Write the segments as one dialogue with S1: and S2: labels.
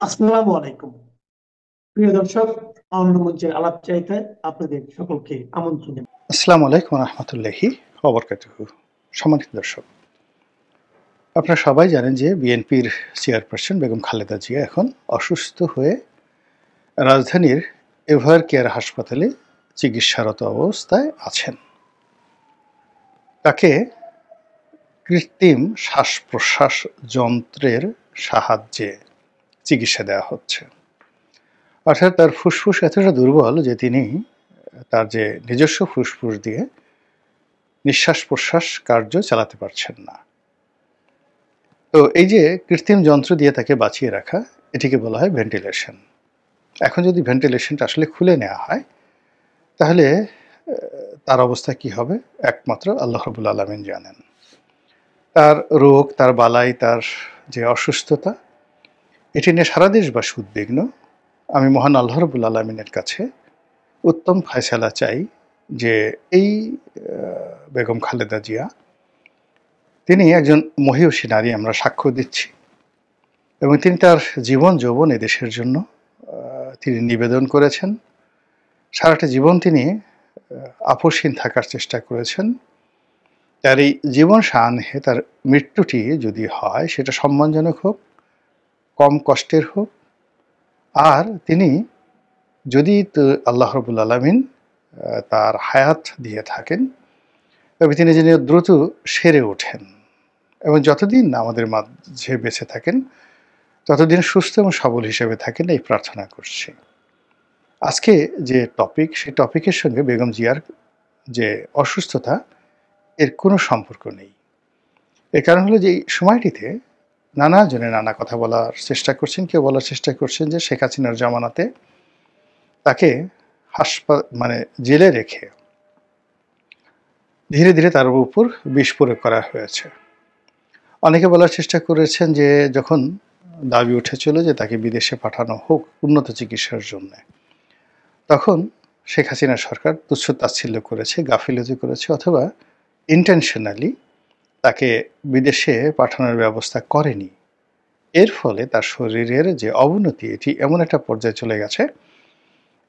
S1: আসসালামু আলাইকুম। প্রিয় দর্শক, অন্য মঞ্চের আলাপ চাইতে আপনাদের সকলকে আমন্ত্রণ জানাই।
S2: আসসালামু আলাইকুম রহমতুল্লাহি ওবরকাতুহু। সম্মানিত দর্শক, আপনারা সবাই জানেন যে বিএনপির চেয়ারপারসন বেগম খালেদা জিয়া এখন অসুস্থ হয়ে রাজধানীর এভার কেয়ার হাসপাতালে চিকিৎসারত অবস্থায় আছেন। তাকে কৃত্রিম শ্বাস প্রশ্বাস যন্ত্রের সাহায্যে চিকিৎসা দেওয়া হচ্ছে। অর্থাৎ তার ফুসফুস এতটা দুর্বল যে তিনি তার যে নিজস্ব ফুসফুস দিয়ে নিঃশ্বাস প্রশ্বাস কার্য চালাতে পারছেন না। তো এই যে কৃত্রিম যন্ত্র দিয়ে তাকে বাঁচিয়ে রাখা, এটিকে বলা হয় ভেন্টিলেশন। এখন যদি ভেন্টিলেশনটা আসলে খুলে নেওয়া হয়, তাহলে তার অবস্থা কি হবে একমাত্র আল্লাহ রাব্বুল আলামিন জানেন। তার রোগ, তার বালাই, তার যে অসুস্থতা, এটি নিয়ে সারা দেশবাসী উদ্বিগ্ন। আমি মহান আল্লাহ রাব্বুল আলামিনের কাছে উত্তম ফায়সালা চাই যে এই বেগম খালেদা জিয়া, তিনি একজন মহিয়সী নারী, আমরা সাক্ষ্য দিচ্ছি, এবং তিনি তার জীবন যৌবন এদেশের জন্য তিনি নিবেদন করেছেন। সারাটা জীবন তিনি আপোষহীন থাকার চেষ্টা করেছেন। তার এই জীবন সায়াহ্নে তার মৃত্যুটি যদি হয়, সেটা সম্মানজনক হোক, কম কষ্টের হোক। আর তিনি যদি আল্লাহ রাব্বুল আলামিন তার হায়াত দিয়ে থাকেন, তবে তিনি যেন দ্রুত সেরে ওঠেন এবং যতদিন আমাদের মাঝে বেঁচে থাকেন, ততদিন সুস্থ এবং সবল হিসেবে থাকেন, এই প্রার্থনা করছি। আজকে যে টপিক, সেই টপিকের সঙ্গে বেগম জিয়ার যে অসুস্থতা, এর কোনো সম্পর্ক নেই। এর কারণ হলো যে এই সময়টিতে নানা জনে নানা কথা বলার চেষ্টা করছেন। কেউ বলার চেষ্টা করছেন যে শেখ হাসিনার জামানাতে তাকে মানে জেলে রেখে ধীরে ধীরে তার উপর বিষ প্রয়োগ করা হয়েছে। অনেকে বলার চেষ্টা করেছেন যে যখন দাবি উঠেছিল যে তাকে বিদেশে পাঠানো হোক উন্নত চিকিৎসার জন্য, তখন শেখ হাসিনা সরকার তুচ্ছ-তাচ্ছিল্য করেছে, গাফিলতি করেছে, অথবা ইন্টেনশনালি তাকে বিদেশে পাঠানোর ব্যবস্থা করেনি। এর ফলে তার শরীরের যে অবনতি, এটি এমন একটা পর্যায়ে চলে গেছে,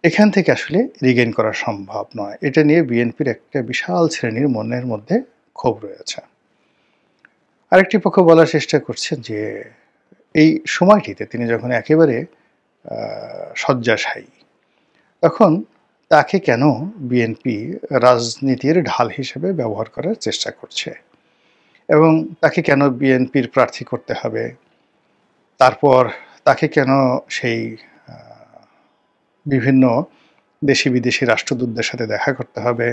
S2: এখান থেকে আসলে রিগেইন করা সম্ভব নয়। এটা নিয়ে বিএনপির একটা বিশাল শ্রেণীর মনের মধ্যে ক্ষোভ রয়েছে। আরেকটি পক্ষ বলার চেষ্টা করছেন যে এই সময়টিতে তিনি যখন একেবারে শয্যাশায়ী, তখন তাকে কেন বিএনপি রাজনীতির ঢাল হিসেবে ব্যবহার করার চেষ্টা করছে, এবং তাকে কেন বিএনপির প্রার্থী করতে হবে, তারপর তাকে কেন সেই বিভিন্ন দেশি বিদেশি রাষ্ট্রদূতদের সাথে দেখা করতে হবে,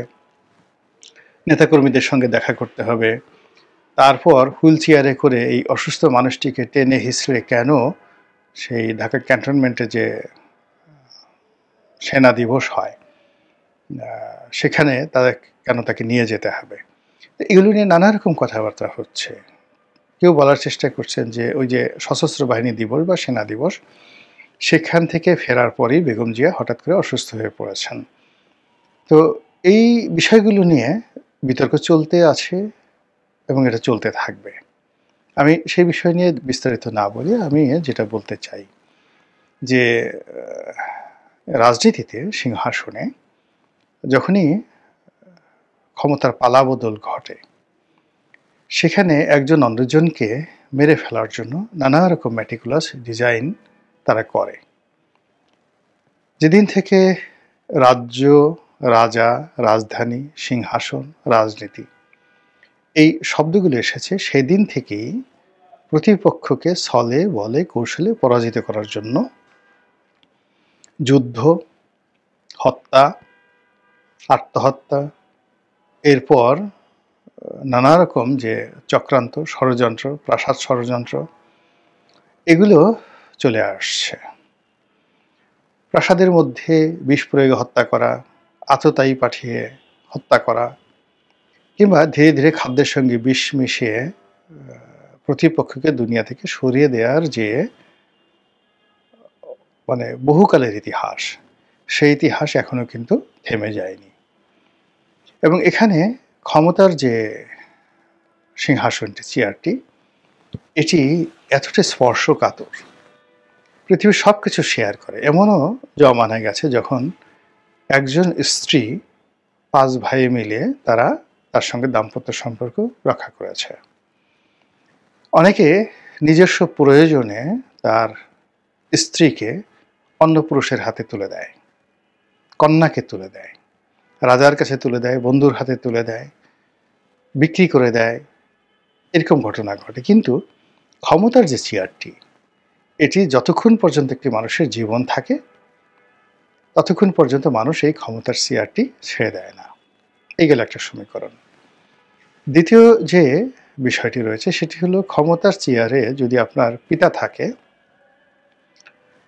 S2: নেতাকর্মীদের সঙ্গে দেখা করতে হবে, তারপর হুইল চেয়ারে করে এই অসুস্থ মানুষটিকে টেনে হিসড়ে কেন সেই ঢাকা ক্যান্টনমেন্টে যে সেনা দিবস হয় সেখানে কেন তাকে নিয়ে যেতে হবে। এগুলো নিয়ে নানা রকম কথাবার্তা হচ্ছে। কেউ বলার চেষ্টা করছেন যে ওই যে সশস্ত্র বাহিনী দিবস বা সেনা দিবস, সেখান থেকে ফেরার পরেই বেগম জিয়া হঠাৎ করে অসুস্থ হয়ে পড়েছেন। তো এই বিষয়গুলো নিয়ে বিতর্ক চলতে আছে এবং এটা চলতে থাকবে। আমি সেই বিষয় নিয়ে বিস্তারিত না বলে আমি যেটা বলতে চাই যে রাজনীতিতে সিংহাসনে যখনই ক্ষমতার পালাবদল ঘটে, সেখানে একজন অন্যজনকে মেরে ফেলার জন্য নানা রকম ম্যাটিকুলাস ডিজাইন তারা করে। যেদিন থেকে রাজ্য, রাজা, রাজধানী, সিংহাসন, রাজনীতি এই শব্দগুলো এসেছে, সেদিন থেকেই প্রতিপক্ষকে ছলে বলে কৌশলে পরাজিত করার জন্য যুদ্ধ, হত্যা, আত্মহত্যা, এরপর নানা রকম যে চক্রান্ত, ষড়যন্ত্র, প্রাসাদ ষড়যন্ত্র, এগুলো চলে আসছে। প্রাসাদের মধ্যে বিষ প্রয়োগে হত্যা করা, আততায়ী পাঠিয়ে হত্যা করা, কিংবা ধীরে ধীরে খাদ্যের সঙ্গে বিষ মিশিয়ে প্রতিপক্ষকে দুনিয়া থেকে সরিয়ে দেওয়ার যে মানে বহুকালের ইতিহাস, সেই ইতিহাস এখনো কিন্তু থেমে যায়নি। এবং এখানে ক্ষমতার যে সিংহাসনটি, চেয়ারটি, এটি এতটা স্পর্শকাতর পৃথিবীর সব কিছু শেয়ার করে। এমনও জমানা গেছে যখন একজন স্ত্রী 5 ভাই মিলে তার সঙ্গে দাম্পত্য সম্পর্ক রক্ষা করেছে। অনেকে নিজস্ব প্রয়োজনে তার স্ত্রীকে অন্য পুরুষের হাতে তুলে দেয়, কন্যাকে তুলে দেয়, রাজার কাছে তুলে দেয়, বন্ধুর হাতে তুলে দেয়, বিক্রি করে দেয়, এরকম ঘটনা ঘটে। কিন্তু ক্ষমতার যে চেয়ারটি, এটি যতক্ষণ পর্যন্ত একটি মানুষের জীবন থাকে ততক্ষণ পর্যন্ত মানুষ এই ক্ষমতার চেয়ারটি ছেড়ে দেয় না। এই গেল একটা সমীকরণ। দ্বিতীয় যে বিষয়টি রয়েছে সেটি হলো, ক্ষমতার চেয়ারে যদি আপনার পিতা থাকে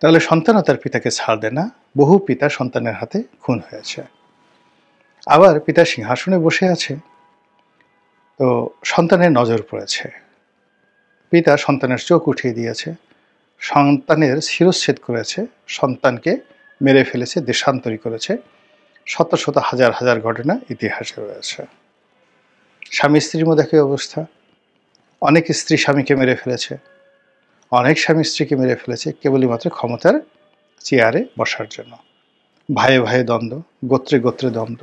S2: তাহলে সন্তানও তার পিতাকে ছাড় দেয় না। বহু পিতা সন্তানের হাতে খুন হয়েছে। আবার পিতা সিংহাসনে বসে আছে, তো সন্তানের নজর পড়েছে, পিতা সন্তানের চোখ উঠিয়ে দিয়েছে, সন্তানের শিরচ্ছেদ করেছে, সন্তানকে মেরে ফেলেছে, দেশান্তরী করেছে। শত শত হাজার হাজার ঘটনা ইতিহাসে রয়েছে। স্বামী স্ত্রীর মধ্যে একই অবস্থা। অনেক স্ত্রী স্বামীকে মেরে ফেলেছে, অনেক স্বামী স্ত্রীকে মেরে ফেলেছে কেবলই মাত্র ক্ষমতার চেয়ারে বসার জন্য। ভাইয়ে ভাইয়ে দ্বন্দ্ব, গোত্রে গোত্রে দ্বন্দ্ব,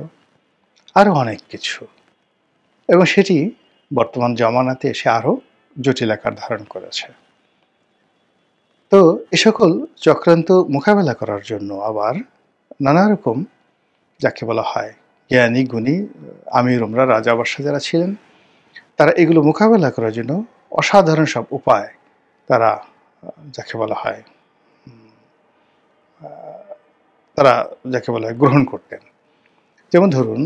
S2: আরও অনেক কিছু। এবং সেটি বর্তমান জমানাতে এসে আরও জটিল আকার ধারণ করেছে। তো এ সকল চক্রান্ত মোকাবেলা করার জন্য আবার নানা রকম, যাকে বলা হয় জ্ঞানী গুণী আমির উমরা, রাজা বাদশাহ যারা ছিলেন, তারা এগুলো মোকাবেলা করার জন্য অসাধারণ সব উপায় তারা, যাকে বলা হয় গ্রহণ করতেন। যেমন ধরুন,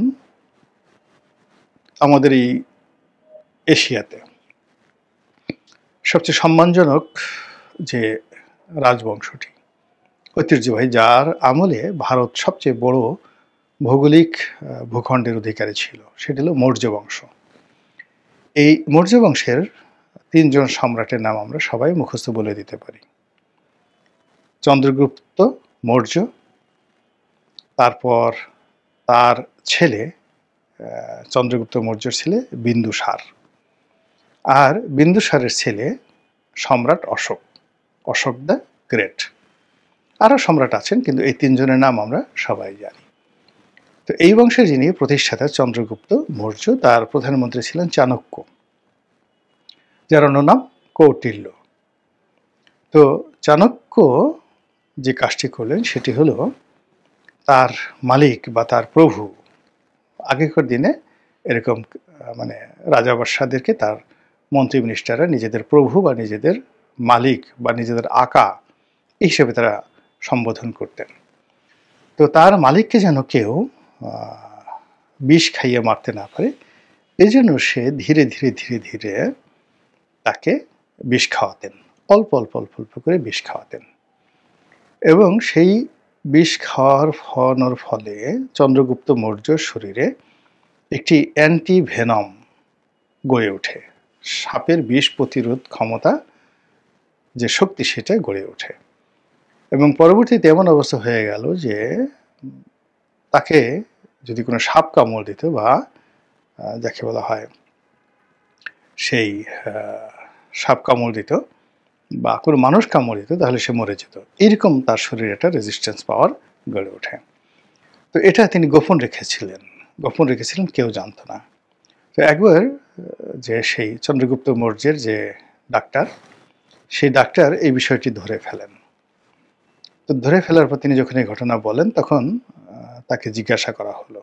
S2: আমাদের এই এশিয়াতে সবচেয়ে সম্মানজনক যে রাজবংশটি ঐতিহ্যবাহী, যার আমলে ভারত সবচেয়ে বড় ভৌগোলিক ভূখণ্ডের অধিকারী ছিল, সেটি হলো মৌর্য বংশ। এই মৌর্য বংশের 3 জন সম্রাটের নাম আমরা সবাই মুখস্থ বলে দিতে পারি। চন্দ্রগুপ্ত মৌর্য, তারপর তার ছেলে চন্দ্রগুপ্ত মৌর্যের ছেলে বিন্দুসার, আর বিন্দুসারের ছেলে সম্রাট অশোক, অশোক দ্য গ্রেট। আরও সম্রাট আছেন, কিন্তু এই 3 জনের নাম আমরা সবাই জানি। তো এই বংশের যিনি প্রতিষ্ঠাতা চন্দ্রগুপ্ত মৌর্য, তার প্রধানমন্ত্রী ছিলেন চাণক্য, যার অন্য নাম কৌটিল্য। তো চাণক্য যে কাজটি করলেন সেটি হলো, তার মালিক বা তার প্রভু, আগেকার দিনে এরকম রাজা বাদশাদেরকে তার মন্ত্রী মিনিস্টাররা নিজেদের প্রভু বা নিজেদের মালিক বা নিজেদের আকা এই হিসেবে তারা সম্বোধন করতেন। তো তার মালিককে যেন কেউ বিষ খাইয়ে মারতে না পারে, এই জন্য সে ধীরে ধীরে ধীরে ধীরে তাকে বিষ খাওয়াতেন, অল্প অল্প অল্প অল্প করে বিষ খাওয়াতেন। এবং সেই বিষ খাওয়ানোর ফলে চন্দ্রগুপ্ত মৌর্যর শরীরে একটি অ্যান্টি ভেনম গড়ে ওঠে, সাপের বিষ প্রতিরোধ ক্ষমতা যে শক্তি সেটা গড়ে ওঠে। এবং পরবর্তীতে এমন অবস্থা হয়ে গেল যে তাকে যদি কোনো সাপ কামড় দিত বা যাকে বলা হয় সেই সাপ কামড় দিত বা কোনো মানুষ কামড় দিত, তাহলে সে মরে যেত। এরকম তার শরীরে একটা রেজিস্ট্যান্স পাওয়ার গড়ে ওঠে। তো এটা তিনি গোপন রেখেছিলেন, কেউ জানতো না। তো একবার যে সেই চন্দ্রগুপ্ত মৌর্যের যে ডাক্তার, সেই ডাক্তার এই বিষয়টি ধরে ফেলেন। তো ধরে ফেলার পর তিনি যখন এই ঘটনা বলেন, তখন তাকে জিজ্ঞাসা করা হলো,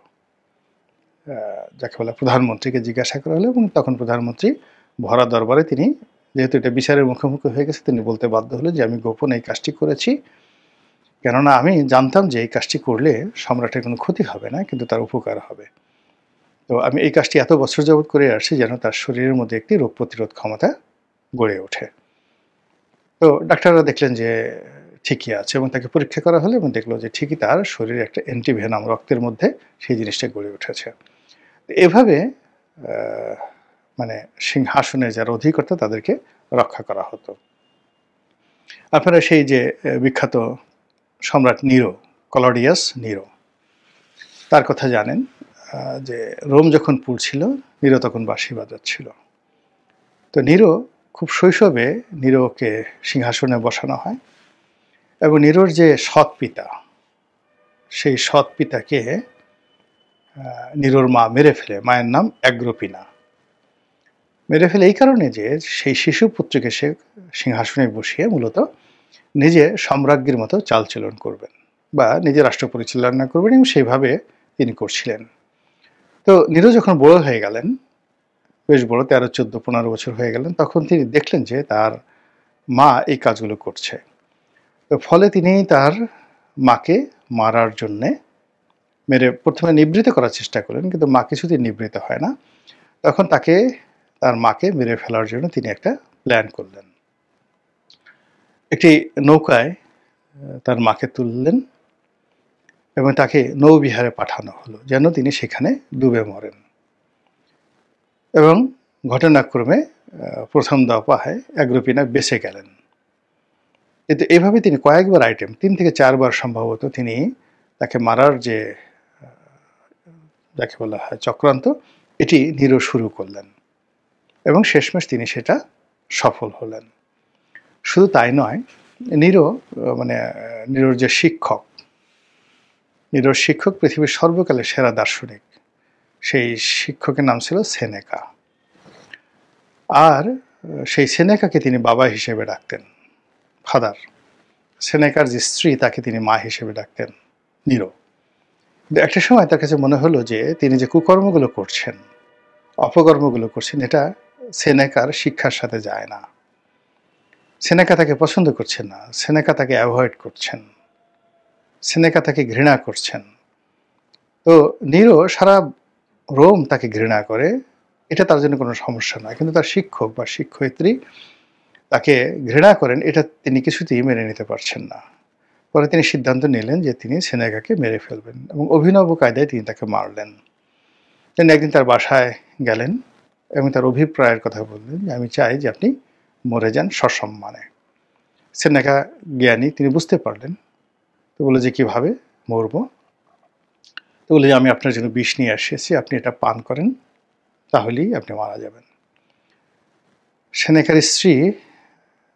S2: যাকে বলে প্রধানমন্ত্রীকে জিজ্ঞাসা করা হলো। এবং তখন প্রধানমন্ত্রী ভরা দরবারে, তিনি যেহেতু এটা বিচারের মুখোমুখি হয়ে গেছে, তিনি বলতে বাধ্য হলো যে আমি গোপন এই কাজটি করেছি, কেননা আমি জানতাম যে এই কাজটি করলে সম্রাটের কোনো ক্ষতি হবে না, কিন্তু তার উপকার হবে। তো আমি এই কাজটি এত বছর যাবৎ করে আসছি যেন তার শরীরের মধ্যে একটি রোগ প্রতিরোধ ক্ষমতা গড়ে ওঠে। তো ডাক্তাররা দেখলেন যে ঠিকই আছে, এবং তাকে পরীক্ষা করা হলো এবং দেখলো যে ঠিকই তার শরীরে একটা অ্যান্টিভেনাম রক্তের মধ্যে সেই জিনিসটা গড়ে উঠেছে। এভাবে সিংহাসনে যারা অধিকর্তা তাদেরকে রক্ষা করা হতো। আপনারা সেই যে বিখ্যাত সম্রাট নিরো, ক্লডিয়াস নিরো, তার কথা জানেন যে রোম যখন পুড়ছিল, নিরো তখন বাঁশি বাজাচ্ছিল। তো নিরো খুব শৈশবে নিরোকে সিংহাসনে বসানো হয় এবং নীরোর যে সৎ পিতা, সেই সৎ পিতাকে নীরোর মা মেরে ফেলে। মায়ের নাম অ্যাগ্রোপিনা। মেরে ফেলে এই কারণে যে সেই শিশু পুত্রকে সে সিংহাসনে বসিয়ে মূলত নিজে সম্রাজ্ঞীর মতো চালচলন করবেন বা নিজে রাষ্ট্র পরিচালনা করবেন, এবং সেইভাবে তিনি করছিলেন। তো নীরো যখন বড় হয়ে গেলেন, বেশ বড়, 13, 14, 15 বছর হয়ে গেলেন, তখন তিনি দেখলেন যে তার মা এই কাজগুলো করছে। তো ফলে তিনি তার মাকে মারার জন্যে প্রথমে নিবৃত করার চেষ্টা করলেন, কিন্তু মা কিছুতেই নিবৃত হয় না। তখন তার মাকে মেরে ফেলার জন্য তিনি একটা প্ল্যান করলেন। একটি নৌকায় তার মাকে তুললেন এবং তাকে নৌবিহারে পাঠানো হলো যেন তিনি সেখানে ডুবে মরেন। এবং ঘটনাক্রমে প্রথম দফায় অ্যাগ্রিপিনা বেঁচে গেলেন। কিন্তু এভাবে তিনি কয়েকবার 3 থেকে 4 বার সম্ভবত তিনি তাকে মারার যে যাকে বলা হয় চক্রান্ত, এটি নীরো শুরু করলেন এবং শেষমেশ তিনি সেটা সফল হলেন। শুধু তাই নয়, নীরোর যে নীরোর শিক্ষক পৃথিবীর সর্বকালের সেরা দার্শনিক, সেই শিক্ষকের নাম ছিল সেনেকা। আর সেই সেনেকাকে তিনি বাবা হিসেবে ডাকতেন, ফাদার। সেনেকার যে স্ত্রী, তাকে তিনি মা হিসেবে ডাকতেন, নীরো। কিন্তু একটা সময় তার কাছে মনে হলো যে তিনি যে কুকর্মগুলো করছেন, অপকর্মগুলো করছেন, এটা সেনেকার শিক্ষার সাথে যায় না। সেনেকা তাকে পছন্দ করছেন না, সেনেকা তাকে অ্যাভয়েড করছেন, সেনেকা তাকে ঘৃণা করছেন। তো নীরো সারা রোম তাকে ঘৃণা করে, এটা তার জন্য কোনো সমস্যা নয়, কিন্তু তার শিক্ষক বা শিক্ষয়িত্রী তাকে ঘৃণা করেন, এটা তিনি কিছুতেই মেনে নিতে পারছেন না। পরে তিনি সিদ্ধান্ত নিলেন যে তিনি সেনেকাকে মেরে ফেলবেন, এবং অভিনব কায়দায় তিনি তাকে মারলেন। তিনি একদিন তার বাসায় গেলেন এবং তার অভিপ্রায়ের কথা বললেন যে আমি চাই যে আপনি মরে যান সসম্মানে। সেনেকা জ্ঞানী, তিনি বুঝতে পারলেন। তো বলে যে কিভাবে মরব? তো বলে যে আমি আপনার জন্য বিষ নিয়ে এসেছি, আপনি এটা পান করেন, তাহলেই আপনি মারা যাবেন। সেনেকার স্ত্রী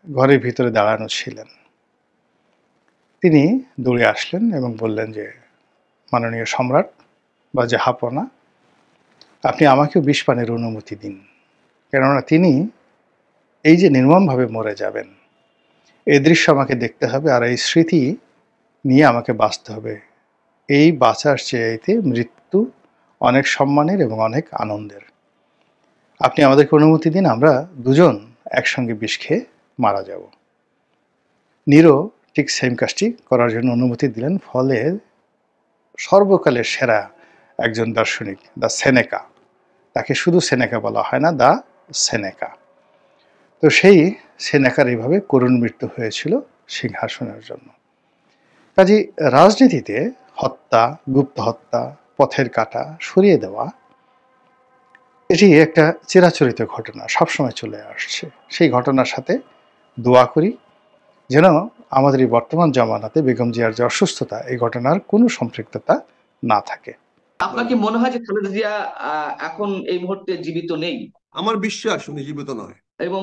S2: ঘরের ভিতরে দাঁড়ানো ছিলেন। তিনি দৌড়ে আসলেন এবং বললেন যে মাননীয় সম্রাট বা জাহাপনা, আপনি আমাকেও বিষ পানের অনুমতি দিন, কেননা তিনি এই যে নির্মমভাবে মরে যাবেন, এই দৃশ্য আমাকে দেখতে হবে, আর এই স্মৃতি নিয়ে আমাকে বাঁচতে হবে। এই বাঁচার চেয়েতে মৃত্যু অনেক সম্মানের এবং অনেক আনন্দের। আপনি আমাদেরকে অনুমতি দিন, আমরা দুজন একসঙ্গে বিষ খেয়ে মারা যাব। নীরো ঠিক সেম কাজটি করার জন্য অনুমতি দিলেন। ফলে সর্বকালের সেরা একজন দার্শনিক, দ্য সেনেকা, তাকে শুধু সেনেকা বলা হয় না, দ্য সেনেকা, তো সেই সেনেকার এইভাবে করুণ মৃত্যু হয়েছিল সিংহাসনের জন্য। কাজে রাজনীতিতে হত্যা, গুপ্ত হত্যা, পথের কাটা, সরিয়ে দেওয়া, এটি একটা চিরাচরিত ঘটনা, সবসময় চলে আসছে। সেই ঘটনার সাথে দোয়া করি যেন আমাদের এই বর্তমান জামানাতে বেগম জিয়ার যে অসুস্থতা, এই ঘটনার কোনো সম্পৃক্ততা না থাকে।
S3: আপনার কি মনে হয় যে খালেদা জিয়া এখন এই মুহূর্তে জীবিত নেই?
S4: আমার বিশ্বাস উনি জীবিত নয়।
S3: এবং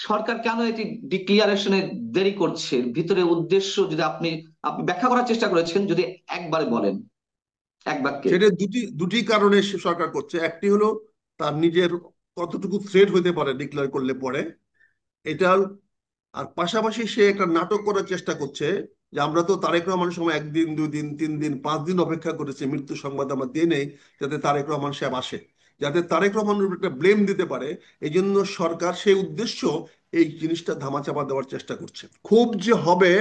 S3: সরকার কেন এটি ডিক্লিয়ারেশনে দেরি করছে? ভিতরে উদ্দেশ্য যদি আপনি আপনি ব্যাখ্যা করার চেষ্টা করেছেন, যদি একবারে বলেন, এক বাক্যে।
S4: সেটা দুটি কারণে সে সরকার করছে। একটি হলো তার নিজের কতটুকু থ্রেট হতে পারে ডিক্লেয়ার করলে পরে, এটা। আর পাশাপাশি সে একটা নাটক করার চেষ্টা করছে যে আমরা তো তারেক রহমানের সময় 1 দিন, 2 দিন, 3 দিন, 5 দিন অপেক্ষা করেছি, মৃত্যু সংবাদ আমরা দিয়ে নেই যাতে তারেক রহমান সাহেব আসে, যাতে তারেক রহমানের উপর একটা ব্লেম দিতে পারে। এই জন্য সরকার সেই উদ্দেশ্য এই জিনিসটা ধামাচাপা দেওয়ার চেষ্টা করছে। খুব যে হবে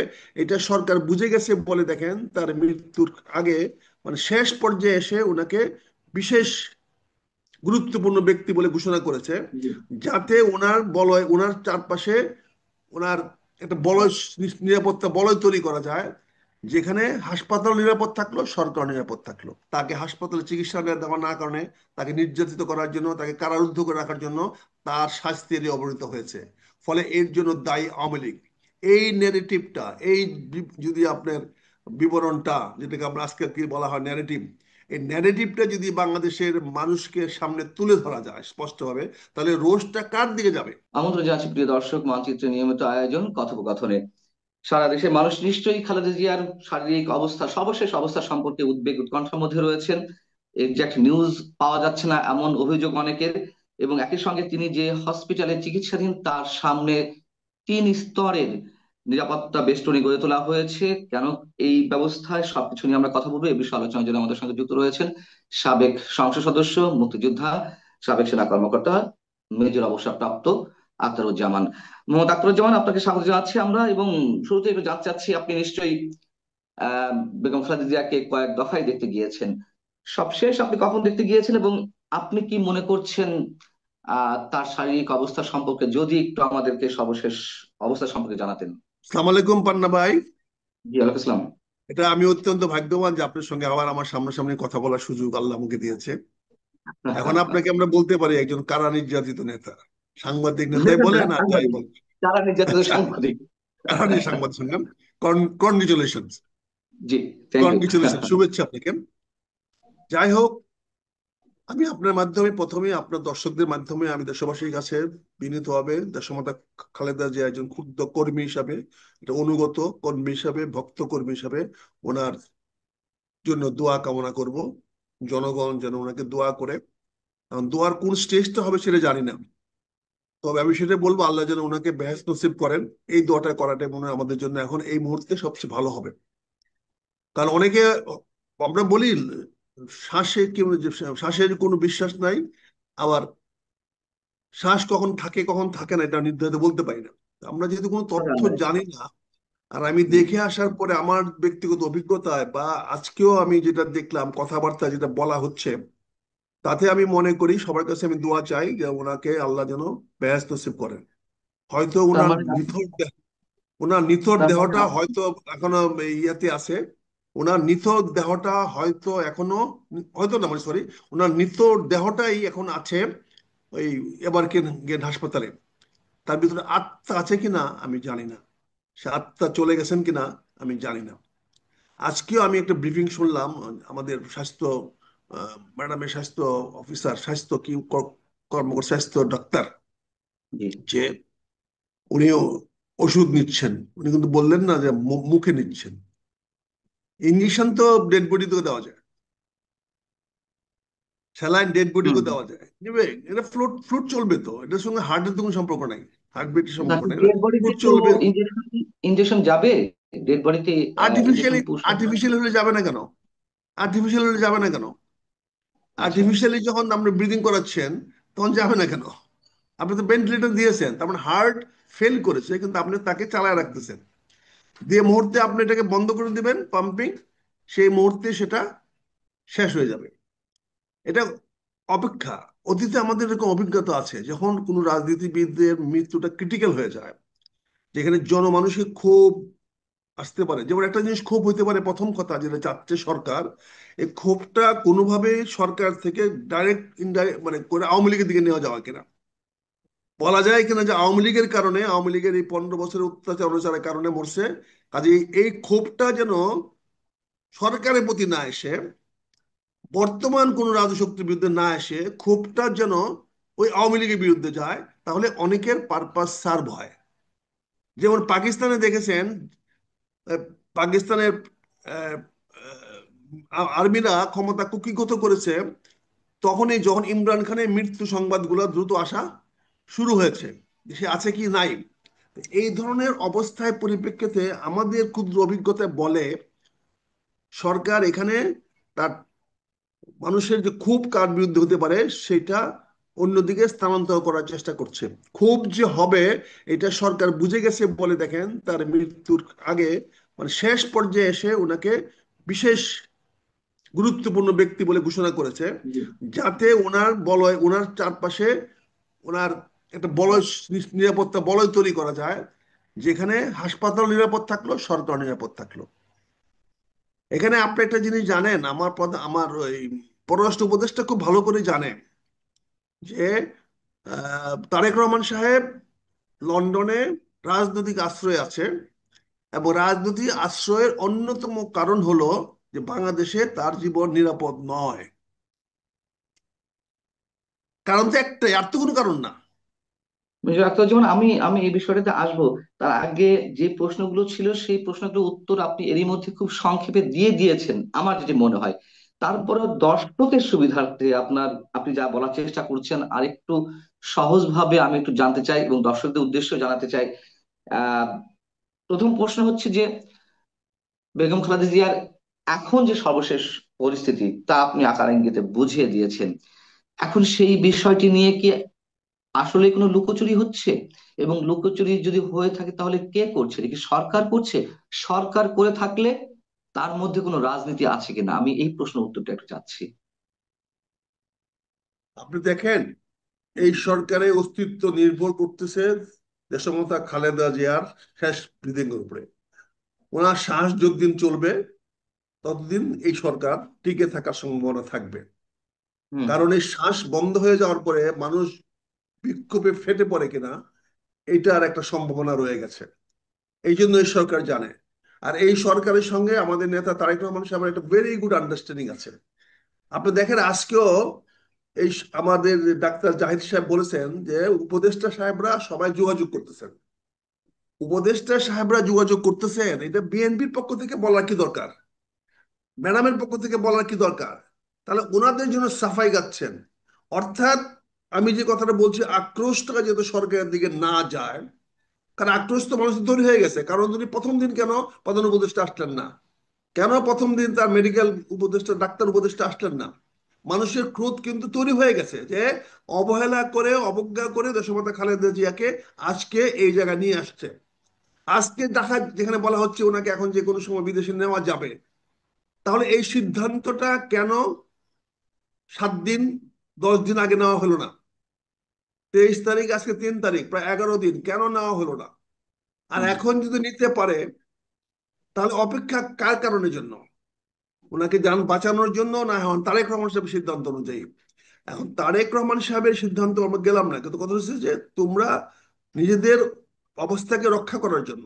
S4: এটা সরকার বুঝে গেছে বলে দেখেন তার মৃত্যুর আগে, মানে শেষ পর্যায়ে এসে ওনাকে বিশেষ গুরুত্বপূর্ণ ব্যক্তি বলে ঘোষণা করেছে, যাতে ওনার চারপাশে ওনার একটা বলয়, নিরাপত্তা বলয় তৈরি করা যায়, যেখানে হাসপাতাল নিরাপদ থাকলো, সরকার নিরাপদ থাকলো। তাকে হাসপাতালে চিকিৎসা দেওয়া না কারণে, তাকে নির্যাতিত করার জন্য, তাকে কারারুদ্ধ করে রাখার জন্য তার শাস্তি অবনীত হয়েছে। ফলে এর জন্য দায়ী আওয়ামী লীগ। এই নেগেটিভটা, এই যদি আপনার বিবরণটা, যেটাকে আমরা আজকে কি বলা হয় ন্যারেটিভ, এই ন্যারেটিভটা যদি বাংলাদেশের মানুষকে সামনে তুলে ধরা যায় স্পষ্টভাবে, তাহলে রোষটা কার দিকে যাবে?
S3: আমন্ত্রণ জানাচ্ছি প্রিয় দর্শক, মানচিত্রের নিয়মিত আয়োজন কথোপকথনে। সারা দেশের মানুষ নিশ্চয়ই খালেদা জিয়ার শারীরিক অবস্থা, সর্বশেষ অবস্থা সম্পর্কে উদ্বেগ উৎকণ্ঠার মধ্যে রয়েছেন। এক্সাক্ট নিউজ পাওয়া যাচ্ছে না এমন অভিযোগ অনেকের। এবং একই সঙ্গে তিনি যে হসপিটালে চিকিৎসাধীন, তার সামনে 3 স্তরের নিরাপত্তা বেষ্টনী গড়ে তোলা হয়েছে। কেন এই ব্যবস্থায়, সবকিছু নিয়ে আমরা কথা বলবো। এই বিষয়ে আলোচনার জন্য আমাদের সঙ্গে যুক্ত রয়েছেন সাবেক সংসদ সদস্য, মুক্তিযোদ্ধা, সাবেক সেনা কর্মকর্তা, মেজর অবসরপ্রাপ্ত আখতারুজ্জামান। মোহাম্মদ আখতারুজ্জামান, আপনাকে স্বাগত জানাচ্ছি আমরা। এবং শুরুতে একটু জানতে চাচ্ছি, আপনি নিশ্চয়ই আহ বেগম খালেদা জিয়াকে কয়েক দফায় দেখতে গিয়েছেন। সবশেষ আপনি কখন দেখতে গিয়েছেন, এবং আপনি কি মনে করছেন তার শারীরিক অবস্থা সম্পর্কে, যদি একটু আমাদেরকে সর্বশেষ অবস্থা সম্পর্কে জানাতেন?
S4: সালাম আলাইকুম পান্না ভাই।
S3: জি, ওয়ালাইকুম আসসালাম।
S4: এটা আমি অত্যন্ত ভাগ্যবান যে আপনার সঙ্গে আবার আমার সামনাসামনি কথা বলার সুযোগ আল্লাহ আমাকে দিয়েছে। এখন আপনাকে আমরা বলতে পারি একজন কারা নির্যাতিত নেতা, সাংবাদিক নেতাই বলেন আর যাই
S3: সাংবাদিক,
S4: বলেন।
S3: যারা নির্যাতিত
S4: আচ্ছা,
S3: সাংবাদিক।
S4: কারা নিয়ে সাংবাদিক শুনলাম। কনগ্রেচুলেশন,
S3: জি, থ্যাংক ইউ।
S4: কনগ্রেচুলেশন, শুভেচ্ছা আপনাকে। যাই হোক, আমি আপনার মাধ্যমে প্রথমে আপনার দর্শকদের মাধ্যমে আমি দেশবাসীর কাছে বিনীতভাবে দেশমাতা খালেদা জিয়া একজন ক্ষুদ্র কর্মী হিসাবে, একটা অনুগত কর্মী হিসাবে, ভক্ত কর্মী হিসাবে ওনার জন্য দোয়া কামনা করব। জনগণ যেন ওনাকে দোয়া করে। এখন দোয়ার কোন স্টেজটা হবে সেটা জানি না, তবে আমি সেটা বলবো আল্লাহ যেন ওনাকে বেহেশত নসিব করেন। এই দোয়াটা করাটাই মনে হয় আমাদের জন্য এখন এই মুহূর্তে সবচেয়ে ভালো হবে। কারণ অনেকে, আমরা বলি শ্বাসে কেউ, শ্বাসের কোনো বিশ্বাস নাই, আবার শ্বাস কখন থাকে কখন থাকে না এটা নির্ধারিত বলতে পারি না। আমরা যেহেতু কোনো তথ্য জানি না, আর আমি
S3: জি,
S4: দেখে আসার পরে আমার ব্যক্তিগত অভিজ্ঞতায় বা আজকেও আমি যেটা দেখলাম কথাবার্তা যেটা বলা হচ্ছে, তাতে আমি মনে করি সবার কাছে আমি দোয়া চাই যে ওনাকে আল্লাহ যেন বেহেশত নসিব করেন। হয়তো
S3: তার
S4: ওনার
S3: মানে
S4: ওনার নিথর
S3: তার মানে
S4: দেহটা হয়তো এখনো ইয়াতে আছে। ওনার নিথর দেহটা হয়তো এখনো, হয়তো না মানে সরি, ওনার নিথর দেহটাই এখন আছে ওই এবারকে গেট হাসপাতালে। তার ভিতরে আত্মা আছে কিনা আমি জানি না, সে আত্মা চলে গেছেন কিনা আমি জানি না। আজকেও আমি একটা ব্রিফিং শুনলাম আমাদের স্বাস্থ্য ম্যাডামের, স্বাস্থ্য অফিসার, স্বাস্থ্য কি কর্মকর্তা, স্বাস্থ্য ডাক্তার,
S3: জি,
S4: যে উনিও ওষুধ নিচ্ছেন। উনি কিন্তু বললেন না যে মুখে নিচ্ছেন। ইঞ্জেকশন তো ডেড বডিতেও দেওয়া যায়, স্যালাইন ডেড
S3: হুম।
S4: বডিকেও দেওয়া যায়, নিবে। এটা ফ্লুট ফ্লুট চলবে তো, এটার সঙ্গে হার্টের তো কোনো সম্পর্ক নাই, হার্ট বিটের সম্পর্ক নাই, এটা
S3: ডেড বডিতে
S4: ফ্লুট
S3: তো
S4: চলবে।
S3: ইনজেকশন, ইনজেকশন যাবে ডেড বডিতে? ইনজেকশন
S4: আর্টিফিশিয়ালি,
S3: পুশ হবে?
S4: আর্টিফিশিয়াল হলে যাবে না কেন? আর্টিফিশিয়াল হলে যাবে না কেন?
S3: আচ্ছা।
S4: আর্টিফিশিয়ালি যখন আপনি ব্রিদিং করাচ্ছেন তখন যাবে না কেন? আপনি তো ভেন্টিলেটর দিয়েছেন, তার মানে হার্ট ফেল করেছে কিন্তু আপনি তাকে চালায় রাখতেছেন। দিয়ে মুহূর্তে আপনি এটাকে বন্ধ করে দিবেন পাম্পিং, সেই মুহূর্তে সেটা শেষ হয়ে যাবে। এটা অপেক্ষা। অতীতে আমাদের এরকম অভিজ্ঞতা আছে, যখন কোনো রাজনীতিবিদদের মৃত্যুটা ক্রিটিক্যাল হয়ে যায়, যেখানে জনমানুষের ক্ষোভ আসতে পারে। যেমন একটা জিনিস ক্ষোভ হইতে পারে, প্রথম কথা যেটা চাচ্ছে সরকার, এই ক্ষোভটা কোনোভাবে সরকার থেকে ডাইরেক্ট ইনডাইরেক্ট মানে করে আওয়ামী লীগের দিকে নেওয়া যাওয়া কিনা, বলা যায় কিনা যে আওয়ামী লীগের কারণে, আওয়ামী লীগের এই 15 বছরের অত্যাচার অনাচারের কারণে মরছে। কাজে এই ক্ষোভটা যেন সরকারের প্রতি না এসে, বর্তমান কোন রাজশক্তির বিরুদ্ধে না এসে, ক্ষোভটা যেন ওই আওয়ামী লীগের বিরুদ্ধে যায়, তাহলে অনেকের পারপাস সার্ভ হয়। যেমন পাকিস্তানে দেখেছেন, আহ, পাকিস্তানের আহ, আর্মিরা ক্ষমতা কুক্ষিগত করেছে তখনই যখন ইমরান খানের মৃত্যু সংবাদগুলো দ্রুত আসা শুরু হয়েছে, সে আছে কি নাই। এই ধরনের অবস্থায় পরিপ্রেক্ষিতে আমাদের ক্ষুদ্র অভিজ্ঞতা বলে সরকার এখানে তার মানুষের যে ক্ষোভ কার বিরুদ্ধে হতে পারে সেটা অন্যদিকে স্থানান্তর করার চেষ্টা করছে। ক্ষোভ যে হবে এটা সরকার বুঝে গেছে বলে দেখেন তার মৃত্যুর আগে, মানে শেষ পর্যায়ে এসে ওনাকে বিশেষ গুরুত্বপূর্ণ ব্যক্তি বলে ঘোষণা করেছে,
S3: জি।
S4: যাতে ওনার বলয়, ওনার চারপাশে ওনার একটা বলয়, নিরাপত্তা বলয় তৈরি করা যায়, যেখানে হাসপাতাল নিরাপদ থাকলো, সরকার নিরাপদ থাকলো। এখানে আপনি একটা জিনিস জানেন, আমার ওই পররাষ্ট্র উপদেষ্টা খুব ভালো করে জানে যে তারেক রহমান সাহেব লন্ডনে রাজনৈতিক আশ্রয় আছে, এবং রাজনৈতিক আশ্রয়ের অন্যতম কারণ হলো যে বাংলাদেশে তার জীবন নিরাপদ নয়। কারণ তো একটাই, আর তো কোনো কারণ না।
S3: আখতারুজ্জামান, আমি আমি এই বিষয়টাতে আসবো। তার আগে যে প্রশ্নগুলো ছিল সেই প্রশ্নগুলোর উত্তর আপনি এরই মধ্যে খুব সংক্ষেপে দিয়ে দিয়েছেন আমার যেটি মনে হয়। তারপরে দর্শকের সুবিধার্থে আপনি যা বলার চেষ্টা করছেন আরেকটু সহজভাবে আমি একটু জানতে চাই এবং দর্শকদের উদ্দেশ্যে জানাতে চাই। আহ প্রথম প্রশ্ন হচ্ছে যে বেগম খালেদা জিয়ার এখন যে সর্বশেষ পরিস্থিতি তা আপনি আকার ইঙ্গিতে বুঝিয়ে দিয়েছেন। এখন সেই বিষয়টি নিয়ে কি আসলে কোনো লুকোচুরি হচ্ছে? এবং লুকোচুরি যদি হয়ে থাকে তাহলে কে করছে? এটা কি সরকার করছে? সরকার করে থাকলে তার মধ্যে কোনো রাজনীতি আছে কিনা, আমি এই প্রশ্নের উত্তরটা একটু চাচ্ছি।
S4: আপনি দেখেন, এই সরকারের অস্তিত্ব নির্ভর করতেছে দেশমাতা খালেদা জিয়ার শেষ ব্রিদিংয়ের উপরে। ওনার শ্বাস যতদিন চলবে ততদিন এই সরকার টিকে থাকার সম্ভাবনা থাকবে।
S3: হুম।
S4: কারণ এই শ্বাস বন্ধ হয়ে যাওয়ার পরে মানুষ বিক্ষোভে ফেটে পড়ে কিনা এইটার একটা সম্ভাবনা রয়ে গেছে। এই জন্য এই সরকার জানে। আর এই সরকারের সঙ্গে আমাদের নেতা তারেক রহমান সাহেবের একটা ভেরি গুড আন্ডারস্ট্যান্ডিং আছে। আপনি দেখেন আজকেও আমাদের ডাক্তার জাহিদ সাহেব বলেছেন যে উপদেষ্টা সাহেবরা সবাই যোগাযোগ করতেছেন। উপদেষ্টা সাহেবরা যোগাযোগ করতেছেন, এটা বিএনপির পক্ষ থেকে বলার কি দরকার? ম্যাডামের পক্ষ থেকে বলার কি দরকার? তাহলে ওনাদের জন্য সাফাই গাচ্ছেন। অর্থাৎ আমি যে কথাটা বলছি, আক্রোশটা যাতে সরকারের দিকে না যায়। কারণ আক্রোশ তো মানুষের তৈরি হয়ে গেছে। কারণ তিনি প্রথম দিন কেন প্রধান উপদেষ্টা আসলেন না? কেন প্রথম দিন তার মেডিকেল উপদেষ্টা ডাক্তার উপদেষ্টা আসলেন না? মানুষের ক্রোধ কিন্তু তৈরি হয়ে গেছে যে অবহেলা করে অবজ্ঞা করে দেশমাতা খালেদা জিয়াকে আজকে এই জায়গায় নিয়ে আসছে। আজকে দেখা যেখানে বলা হচ্ছে ওনাকে এখন যে কোনো সময় বিদেশে নেওয়া যাবে, তাহলে এই সিদ্ধান্তটা কেন 7 দিন 10 দিন আগে নেওয়া হলো না? 23 তারিখ, আজকে 3 তারিখ, প্রায় 11 দিন কেন নেওয়া হলো না? আর
S3: হুম।
S4: এখন যদি নিতে পারে, তাহলে অপেক্ষা কার কারণের জন্য? ওনাকে যান বাঁচানোর জন্য, না এখন তারেক রহমান সাহেবের সিদ্ধান্ত অনুযায়ী? এখন তারেক রহমান সাহেবের সিদ্ধান্ত আমরা গেলাম না, কিন্তু কথা হচ্ছে যে তোমরা নিজেদের অবস্থাকে রক্ষা করার জন্য,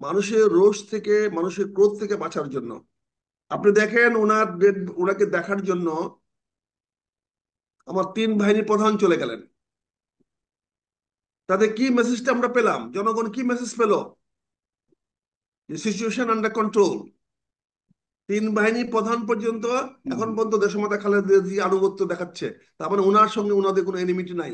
S4: মানুষের রোষ থেকে মানুষের ক্রোধ থেকে বাঁচার জন্য, আপনি দেখেন ওনাকে দেখার জন্য আমার 3 বাহিনীর প্রধান চলে গেলেন। তাতে কি মেসেজটা আমরা পেলাম? জনগণ কি মেসেজ পেল? যে সিচুয়েশন আন্ডার কন্ট্রোল। 3 বাহিনী প্রধান পর্যন্ত
S3: হুম।
S4: এখন পর্যন্ত দেশমাতা খালেদা জিয়া আনুগত্য দেখাচ্ছে। তার মানে ওনার সঙ্গে ওনাদের কোনো এনিমিটি নাই।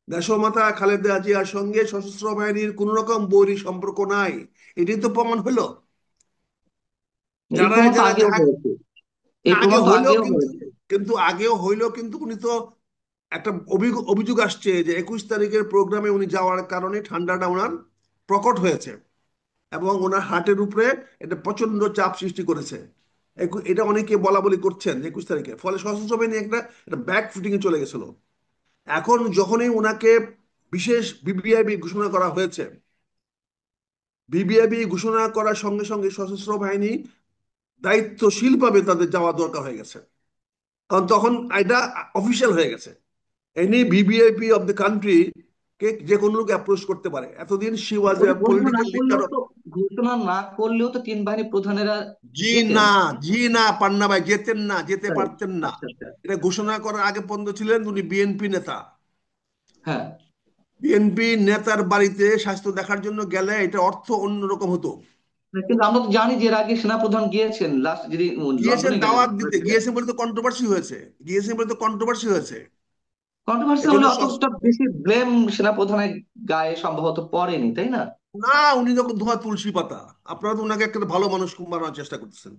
S4: দেশমাতা খালেদা জিয়ার সঙ্গে সশস্ত্র বাহিনীর কোন রকম বৈরী সম্পর্ক নাই। এটাই তো প্রমাণ হলো।
S3: এই
S4: যারা
S3: প্রমাণ তো
S4: যারা
S3: আগেও হয়েছে। এই
S4: আগে
S3: প্রমাণ তো
S4: হইলেও
S3: আগেও
S4: কিন্তু,
S3: হয়েছে।
S4: আগেও হইলেও কিন্তু উনি তো একটা অভিযোগ আসছে যে 21 তারিখের প্রোগ্রামে উনি যাওয়ার কারণে ঠান্ডাটা ওনার প্রকট হয়েছে এবং ওনার হার্টের উপরে এটা প্রচন্ড চাপ সৃষ্টি করেছে। এটা অনেকে বলা বলি করছেন 21 তারিখে, ফলে সশস্ত্র বাহিনী একটা ব্যাক ফুটিং এ চলে গেছিল। এখন যখনই ওনাকে বিশেষ বিবিআইবি ঘোষণা করা হয়েছে, বিবিআইবি ঘোষণা করার সঙ্গে সঙ্গে সশস্ত্র বাহিনী দায়িত্বশীলভাবে তাদের যাওয়া দরকার হয়ে গেছে। কারণ তখন এটা অফিসিয়াল হয়ে গেছে। Any VVIP of the country কে যে কোনো লোক অ্যাপ্রোচ করতে পারে। এতদিন শি ওয়াজ এ
S3: ওটা
S4: পলিটিক্যাল লিডার।
S3: ঘোষণা না করলেও তো তিন বাহিনী প্রধানেরা
S4: জি
S3: যেতেন।
S4: না, জি না, পান্না ভাই যেতেন না, যেতে
S3: তাই?
S4: পারতেন না।
S3: আচ্ছা, আচ্ছা।
S4: এটা ঘোষণা করার আগে পর্যন্ত ছিলেন উনি বিএনপি নেতা।
S3: হ্যাঁ।
S4: বিএনপি নেতার বাড়িতে স্বাস্থ্য দেখার জন্য গেলে এটা অর্থ অন্যরকম হতো।
S3: কিন্তু আমরা তো জানি যে এর আগে সেনাপ্রধান গিয়েছেন, লাস্ট যিনি
S4: গিয়েছেন
S3: লন্ডনে গেলেন
S4: দাওয়াত দিতে,
S3: হয়েছিলেন।
S4: গিয়েছেন বলে তো কন্ট্রোভার্সি হয়েছে। গিয়েছেন বলে তো কন্ট্রোভার্সি হয়েছে।
S3: কন্ট্রোভার্সি
S4: এই জন্য
S3: হলে অতটা বেশি ব্লেম সেনাপ্রধানের গায়ে সম্ভবত পড়েনি, তাই না?
S4: না, উনি যখন ধোয়া তুলসী পাতা। আপনারা তো ওনাকে একটা ভালো মানুষ বানানোর চেষ্টা করতেছেন।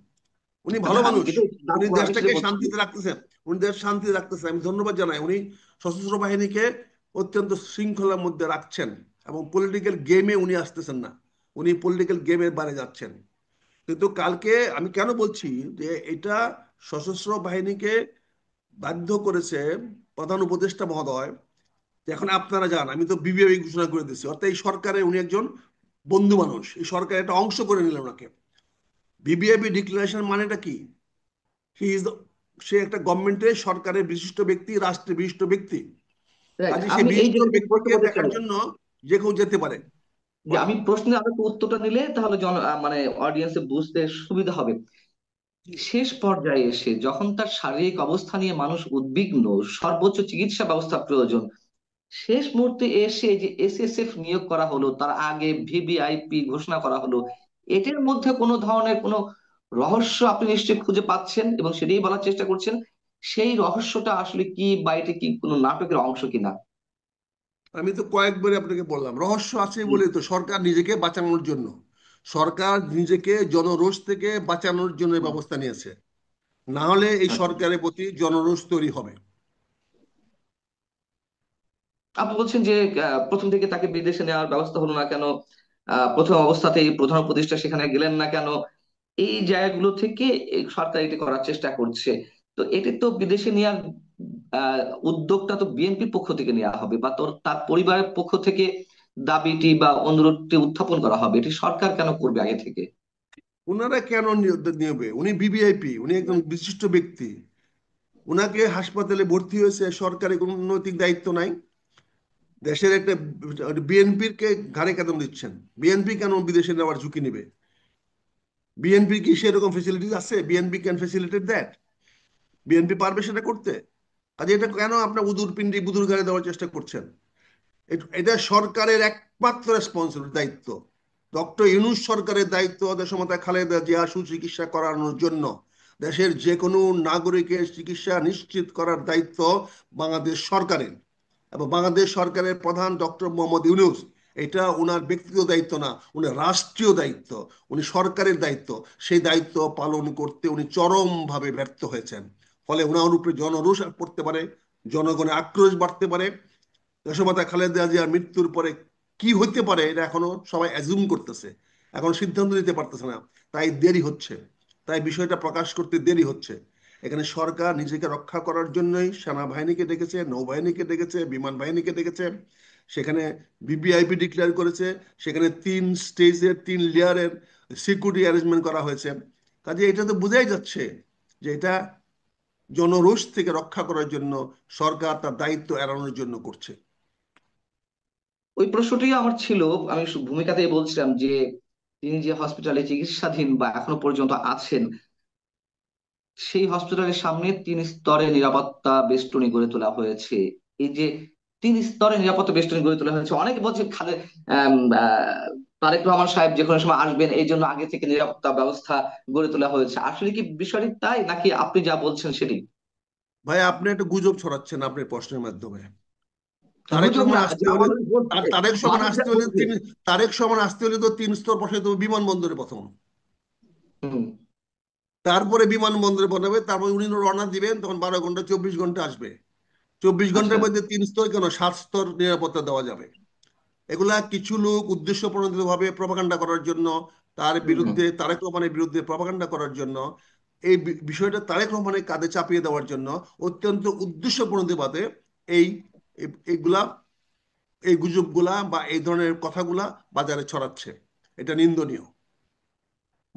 S4: উনি ভালো
S3: হ্যাঁ, আমি
S4: মানুষ।
S3: কিন্তু
S4: উনি
S3: তারপর আমি
S4: দেশটাকে
S3: সেটা বলছি।
S4: শান্তিতে রাখতেছেন। উনি দেশ শান্তিতে রাখতেছেন, আমি ধন্যবাদ জানাই। উনি সশস্ত্র বাহিনীকে অত্যন্ত শৃঙ্খলার মধ্যে রাখছেন এবং পলিটিক্যাল গেমে উনি আসতেছেন না। উনি পলিটিক্যাল গেমের বাইরে যাচ্ছেন। কিন্তু কালকে আমি কেন বলছি যে এটা সশস্ত্র বাহিনীকে বাধ্য করেছে প্রধান উপদেষ্টা মহোদয় যে এখন আপনারা যান, আমি তো বিবিআই ঘোষণা করে দিচ্ছি। অর্থাৎ এই সরকারে উনি একজন বন্ধু মানুষ, এই সরকারের একটা অংশ করে নিলেন ওনাকে। বিবিআইপি ডিক্লারেশন মানেটা কি? হি ইজ, সে একটা গভর্নমেন্টের সরকারের বিশিষ্ট ব্যক্তি, রাষ্ট্রের বিশিষ্ট ব্যক্তি।
S3: রাইট,
S4: কাজে সেই
S3: আমি এই
S4: বিশিষ্ট
S3: জায়গায় একটা প্রশ্ন
S4: ব্যক্তিকে
S3: করতে
S4: দেখার
S3: চাই
S4: জন্য যে কেউ যেতে পারে।
S3: যে
S4: বলেন।
S3: আমি প্রশ্নের আরো একটু উত্তরটা নিলে তাহলে মানে অডিয়েন্সে বুঝতে সুবিধা হবে। শেষ পর্যায়ে এসে যখন তার শারীরিক অবস্থা নিয়ে মানুষ উদ্বিগ্ন, সর্বোচ্চ চিকিৎসা ব্যবস্থা প্রয়োজন, শেষ মুহূর্তে এসে এই যে এসএসএফ নিয়োগ করা হলো, তার আগে ভিভিআইপি ঘোষণা করা হলো, এটার মধ্যে কোনো ধরনের কোনো রহস্য আপনি নিশ্চয়ই খুঁজে পাচ্ছেন এবং সেটাই বলার চেষ্টা করছেন। সেই রহস্যটা আসলে কি, বা এটা কি কোনো নাটকের অংশ কিনা?
S4: আমি তো কয়েকবার আপনাকে বললাম রহস্য আছে
S3: হুম,
S4: বলে তো সরকার নিজেকে বাঁচানোর জন্য, সরকার নিজেকে জনরোষ থেকে বাঁচানোর জন্য এই
S3: হুম,
S4: ব্যবস্থা নিয়েছে। না হলে এই
S3: আচ্ছা।
S4: সরকারের প্রতি জনরোষ তৈরি হবে।
S3: আপনি বলছেন যে প্রথম থেকে তাকে বিদেশে নেওয়ার ব্যবস্থা হলো না কেন, প্রথম অবস্থাতেই প্রধান উপদেষ্টা সেখানে গেলেন না কেন, এই জায়গাগুলো থেকে এই সরকার এটি করার চেষ্টা করছে। তো এটি তো বিদেশে নেওয়ার আহ, উদ্যোগটা তো বিএনপির পক্ষ থেকে নেওয়া হবে, বা তার পরিবারের পক্ষ থেকে দাবিটি বা অনুরোধটি উত্থাপন করা হবে, এটি সরকার কেন করবে আগে থেকে?
S4: ওনারা কেন নিবে? উনি বিবিআইপি, উনি একজন বিশিষ্ট ব্যক্তি। উনাকে হাসপাতালে ভর্তি হয়েছে, সরকারি কোনো নৈতিক দায়িত্ব নাই। দেশের একটা বিএনপির কে ঘাড়ে কেন দিচ্ছেন? বিএনপি কেন বিদেশে নেওয়ার ঝুঁকি নিবে? বিএনপি কি সেরকম ফেসিলিটিস আছে? BNP can facilitate that? BNP পারবে সেটা করতে? কাজে এটা কেন আপনার উদুর পিন্ডি বুদুর ঘাড়ে দেওয়ার চেষ্টা করছেন? এটা সরকারের একমাত্র রেসপন্সিবিলিটি, দায়িত্ব। ডক্টর ইউনূস সরকারের দায়িত্ব দেশমাতা খালেদা জিয়া সুচিকিৎসা করানোর জন্য। দেশের যে কোনো নাগরিকের চিকিৎসা নিশ্চিত করার দায়িত্ব বাংলাদেশ সরকারের, এবং বাংলাদেশ সরকারের প্রধান ডক্টর মোহাম্মদ ইউনূস। এটা ওনার ব্যক্তিগত দায়িত্ব না, উনার রাষ্ট্রীয় দায়িত্ব, উনি সরকারের দায়িত্ব। সেই দায়িত্ব পালন করতে উনি চরমভাবে ব্যর্থ হয়েছেন। ফলে ওনার উপরে জনরোষ পড়তে পারে, জনগণের আক্রোশ বাড়তে পারে। দেশমাতা খালেদা জিয়ার মৃত্যুর পরে কি হইতে পারে এটা এখনো সবাই অ্যাজুম করতেছে, এখন সিদ্ধান্ত নিতে পারতেছে না। তাই দেরি হচ্ছে, তাই বিষয়টা প্রকাশ করতে দেরি হচ্ছে। এখানে সরকার নিজেকে রক্ষা করার জন্যই সেনাবাহিনীকে ডেকেছে, নৌবাহিনীকে ডেকেছে, বিমান বাহিনীকে ডেকেছে। সেখানে বিবিআইপি ডিক্লেয়ার করেছে, সেখানে 3 স্টেজের 3 লেয়ারের সিকিউরিটি অ্যারেঞ্জমেন্ট করা হয়েছে। কাজে এটা তো বোঝাই যাচ্ছে যে এটা জনরোষ থেকে রক্ষা করার জন্য সরকার তার দায়িত্ব এড়ানোর জন্য করছে।
S3: ওই প্রশ্নটি আমার ছিল। আমি ভূমিকাতেই বলছিলাম যে তিনি যে হসপিটালে চিকিৎসাধীন বা এখনো পর্যন্ত আছেন, সেই হসপিটালের সামনে 3 স্তরে নিরাপত্তা বেষ্টনী গড়ে তোলা হয়েছে। এই যে 3 স্তরে নিরাপত্তা বেষ্টনী গড়ে তোলা হয়েছে, অনেকে বলছে আম, আহ, তারেক রহমান সাহেব যে কোনো সময় আসবেন এই জন্য আগে থেকে নিরাপত্তা ব্যবস্থা গড়ে তোলা হয়েছে। আসলে কি বিষয়টি তাই, নাকি আপনি যা বলছেন সেটি?
S4: ভাই, আপনি একটা গুজব ছড়াচ্ছেন আপনার প্রশ্নের মাধ্যমে। তারেক
S3: গুজব
S4: রহমান
S3: না,
S4: আসতে
S3: যা
S4: হলে,
S3: মানুষ বলছে,
S4: তারেক রহমান
S3: মানুষ যা
S4: আসতে হলে
S3: বলছে।
S4: তিন তারেক রহমান আসতে হলে তো 3 স্তর বসাইতে হবে বিমানবন্দরে প্রথম।
S3: হুম।
S4: তারপরে বিমানবন্দরে বানাবে, তারপরে উনি রওনা দিবেন, তখন 12 ঘন্টা 24 ঘন্টা আসবে। 24 ঘন্টার
S3: আচ্ছা।
S4: মধ্যে 3 স্তর কেন, 7 স্তর নিরাপত্তা দেওয়া যাবে। এগুলা কিছু লোক উদ্দেশ্য প্রণোদিত ভাবে প্রপাগান্ডা করার জন্য, তার
S3: হুম, হুম।
S4: বিরুদ্ধে, তারেক রহমানের বিরুদ্ধে প্রপাগান্ডা করার জন্য, এই বিষয়টা তারেক রহমানের কাঁধে চাপিয়ে দেওয়ার জন্য অত্যন্ত উদ্দেশ্য প্রণোদিতভাবে এই এইগুলা, এই গুজবগুলা বা এই ধরনের কথাগুলা বাজারে ছড়াচ্ছে। এটা নিন্দনীয়।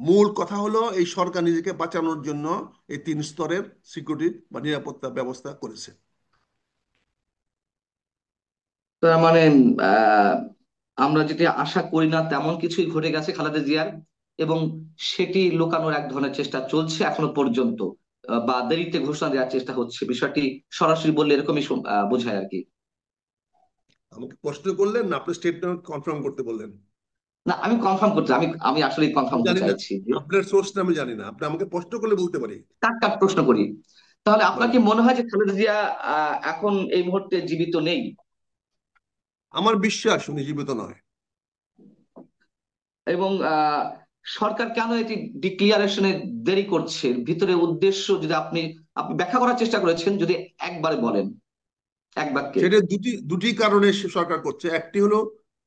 S4: মূল কথা হলো এই সরকার নিজেকে বাঁচানোর জন্য এই 3 স্তরের সিকিউরিটি বা নিরাপত্তা ব্যবস্থা করেছে।
S3: তার মানে আহ আমরা যেটি আশা করি না তেমন কিছুই ঘটে গেছে খালেদা জিয়ার, এবং সেটি লুকানোর এক ধরনের চেষ্টা চলছে এখনো পর্যন্ত, বা দেরিতে ঘোষণা দেওয়ার চেষ্টা হচ্ছে। বিষয়টি সরাসরি বললে এরকমই বোঝায় আর কি।
S4: আমাকে প্রশ্ন করলেন না, আপনি স্টেটমেন্ট কনফার্ম করতে বললেন।
S3: না, আমি কনফার্ম করছি, আমি আসলে
S4: আমি
S3: কনফার্ম করতে
S4: জানি না,
S3: চাইছি যে
S4: আপনার সোর্সটা আমি জানি না, আপনি আমাকে প্রশ্ন করলে বলতে পারি।
S3: কাট কাট প্রশ্ন করি। তাহলে আপনার কি
S4: বলেন।
S3: মনে হয় যে খালেদা জিয়া এখন এই মুহূর্তে জীবিত নেই?
S4: আমার বিশ্বাস উনি জীবিত নয়।
S3: এবং সরকার কেন এটি ডিক্লিয়ারেশনে দেরি করছে, ভিতরে উদ্দেশ্য যদি আপনি আপনি ব্যাখ্যা করার চেষ্টা করেছেন, যদি একবারে বলেন, এক বাক্যে।
S4: সেটা দুটি দুটি কারণে সে সরকার করছে। একটি হলো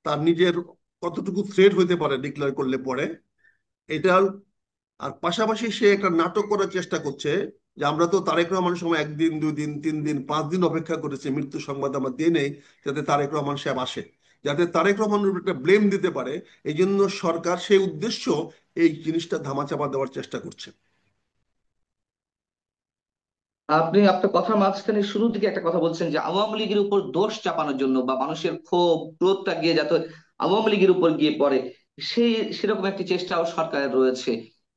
S4: তার নিজের কতটুকু থ্রেট হইতে পারে ডিক্লেয়ার করলে পরে, এটা। আর পাশাপাশি সে একটা নাটক করার চেষ্টা করছে যে আমরা তো তারেক রহমানের সময় 1 দিন 2 দিন 3 দিন 5 দিন অপেক্ষা করেছি, মৃত্যু সংবাদ আমরা দিয়ে নেই যাতে তারেক রহমান সাহেব আসে, যাতে তারেক রহমানের উপর একটা ব্লেম দিতে পারে। এই জন্য সরকার সেই উদ্দেশ্য এই জিনিসটা ধামাচাপা দেওয়ার চেষ্টা করছে।
S3: আপনি আপনার কথার মাঝখানে শুরুর দিকে একটা কথা বলছেন যে আওয়ামী লীগের উপর দোষ চাপানোর জন্য, বা মানুষের ক্ষোভ ক্রোধটা গিয়ে যাতে আওয়ামী লীগের উপর গিয়ে পড়ে, সেরকম একটি চেষ্টাও সরকারের রয়েছে।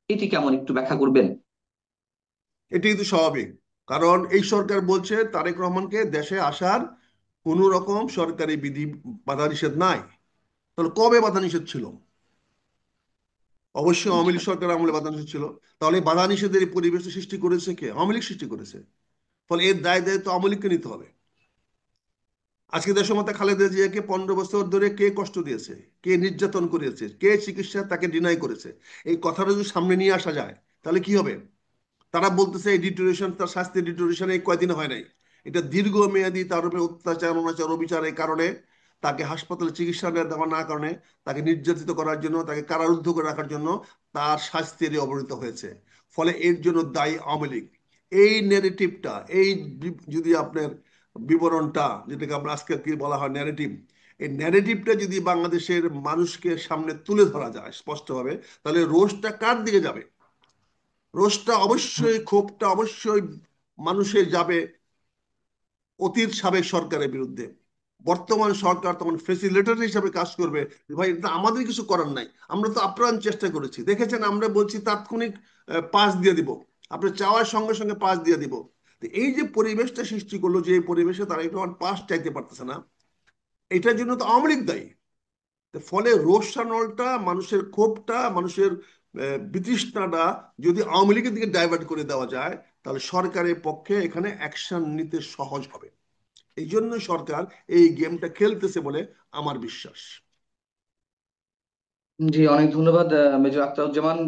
S3: এটি কেমন, একটু ব্যাখ্যা করবেন?
S4: এটাই তো স্বাভাবিক। কারণ এই সরকার বলছে তারেক রহমানকে দেশে আসার কোন রকম সরকারি বিধি বাধা নিষেধ নাই। তাহলে কবে বাধা নিষেধ ছিল? অবশ্যই আওয়ামী
S3: আচ্ছা।
S4: লীগ সরকার আমলে বাধা নিষেধ ছিল। তাহলে এই বাধা নিষেধের এই পরিবেশ সৃষ্টি করেছে কে? আওয়ামী লীগ সৃষ্টি করেছে। ফলে এর দায়িত্ব আওয়ামী লীগকে নিতে হবে। আজকে দেশমাতা খালেদা জিয়াকে 15 বছর ধরে কে কষ্ট দিয়েছে, কে নির্যাতন করেছে, কে চিকিৎসা তাকে ডিনাই করেছে, এই কথাটা যদি সামনে নিয়ে আসা যায় তাহলে কি হবে? তারা বলতেছে এই ডিটোরিয়েশন, তার শাস্তির ডিটোরিয়েশন এই কয়দিন হয় নাই, এটা দীর্ঘমেয়াদী, তার উপরে অত্যাচার অনাচার অবিচারের কারণে, তাকে হাসপাতালে চিকিৎসা দেওয়া না কারণে, তাকে নির্যাতিত করার জন্য, তাকে কারারুদ্ধ করে রাখার জন্য তার শাস্তির অবনীত হয়েছে। ফলে এর জন্য দায়ী আওয়ামী লীগ। এই নেগেটিভটা, এই যদি আপনার বিবরণটা, যেটাকে আমরা আজকে কি বলা হয় ন্যারেটিভ, এই ন্যারেটিভটা যদি বাংলাদেশের মানুষকে সামনে তুলে ধরা যায় স্পষ্টভাবে, তাহলে রোষটা কার দিকে যাবে? রোষটা অবশ্যই, ক্ষোভটা অবশ্যই মানুষের যাবে অতীত সাবেক সরকারের বিরুদ্ধে। বর্তমান সরকার তখন ফেসিলিটেটর হিসাবে কাজ করবে, ভাই এটা আমাদের কিছু করার নাই, আমরা তো আপ্রাণ চেষ্টা করেছি, দেখেছেন আমরা বলছি তাৎক্ষণিক পাস দিয়ে দিব, আপনি চাওয়ার সঙ্গে সঙ্গে পাস দিয়ে দিব। তো এই যে পরিবেশটা সৃষ্টি করলো, যে এই পরিবেশে তারা একটু পাস চাইতে পারতেছে না, এটার জন্য তো আওয়ামী লীগ দায়ী। ফলে রোষানলটা, মানুষের ক্ষোভটা, মানুষের বিতৃষ্ণাটা যদি আওয়ামী লীগের দিকে ডাইভার্ট করে দেওয়া যায়, তাহলে সরকারের পক্ষে এখানে অ্যাকশন নিতে সহজ হবে। এই জন্য সরকার এই গেমটা খেলতেছে বলে আমার বিশ্বাস।
S3: জি, অনেক ধন্যবাদ মেজর আখতারুজ্জামান।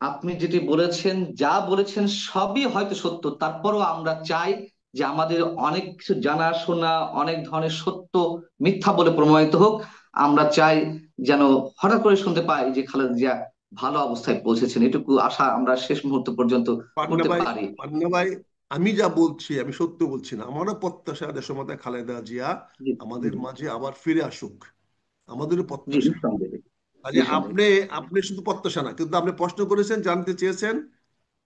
S3: আপনি যেটি বলেছেন, যা বলেছেন সবই হয়তো সত্য, তারপরও আমরা চাই যে আমাদের অনেক কিছু জানা শোনা, অনেক ধরনের সত্য মিথ্যা বলে প্রমাণিত হোক। আমরা চাই যেন হঠাৎ করে শুনতে পাই যে খালেদা জিয়া ভালো অবস্থায় পৌঁছেছেন, এটুকু আশা আমরা শেষ মুহূর্ত পর্যন্ত
S4: পান্না
S3: করতে
S4: ভাই,
S3: পারি।
S4: পান্না ভাই, আমি যা বলছি আমি সত্য বলছি না। আমারও প্রত্যাশা দেশমাতা খালেদা জিয়া
S3: জি
S4: আমাদের
S3: জি
S4: মাঝে আবার ফিরে আসুক, আমাদেরও
S3: জি,
S4: প্রত্যাশা।
S3: নিঃসন্দেহে
S4: কাজে
S3: নিঃসন্দেহে।
S4: আপনি, আপনি শুধু প্রত্যাশা না, কিন্তু আপনি প্রশ্ন করেছেন, জানতে চেয়েছেন।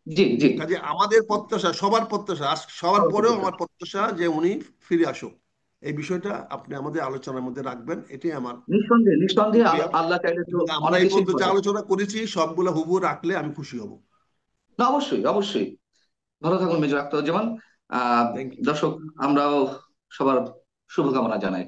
S3: জি জি।
S4: কাজে আমাদের প্রত্যাশা, সবার প্রত্যাশা, সবার পরেও আমার প্রত্যাশা যে উনি ফিরে আসুক। এই বিষয়টা আপনি আমাদের আলোচনার মধ্যে রাখবেন, এটাই আমার
S3: নিঃসন্দেহে নিঃসন্দেহে,
S4: প্রক্রিয়া।
S3: আল্লাহ চাইলে তো
S4: এবং আমরা
S3: অনেক
S4: এই
S3: কিছুই
S4: পর্যন্ত যে
S3: করা যায়।
S4: আলোচনা করেছি সবগুলো হুবহু রাখলে আমি খুশি হব।
S3: না, অবশ্যই অবশ্যই। ভালো থাকুন major Akhtaruzzaman. Ah
S4: thank you.
S3: দর্শক, আমরাও সবার শুভকামনা জানাই।